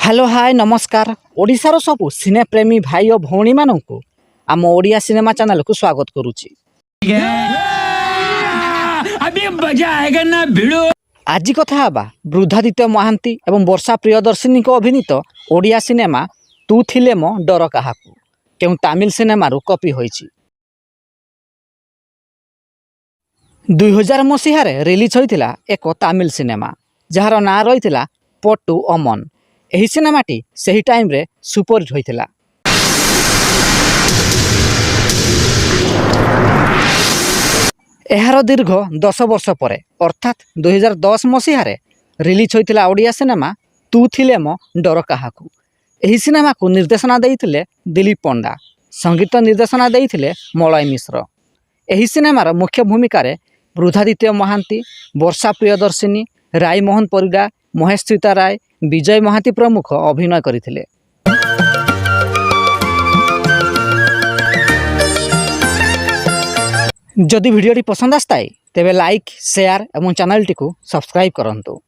Hello hi नमस्कार ओडिशार सबु सिने प्रेमी भाई और भौणी मानू आम ओडिया सिनेमा चैनल को स्वागत करुच्ची। अभी मजा आएगा ना भिड़ो। आज कथा हबा बृद्धादित्य महांती एवं वर्षा प्रियदर्शिनी को अभिनीत ओडिया सिनेमा तू थिले मो डर काहाकू केउ तमिल सिनेमा रु कॉपी होईची। 2000 मसीह रिलीज होइतिला एक तमिल सिनेमा जार ना रही पट्टू अमन। एही सिनेमाटी सही टाइम रे सुपरहिट होइतिला। एहार दीर्घ 10 वर्ष पर अर्थात 2010 मसीह रिलीज होइतिला ओडिया सिनेमा तू थिले मो डर काहाकू। एही सिनेमा को निर्देशना देइथिले दिलीप पंडा, संगीत निर्देशना देइथिले मलय मिश्र। एही सिनेमार मुख्य भूमिका रे बृद्धादित्य महांती, वर्षा प्रियदर्शिनी, राय मोहन परिडा, महेश सीता राय, विजय महांती प्रमुख अभिनय करथिले। जदि वीडियोटी पसंद आस्ताए तेबे लाइक, शेयर और चैनल टी को सब्सक्राइब करंतु।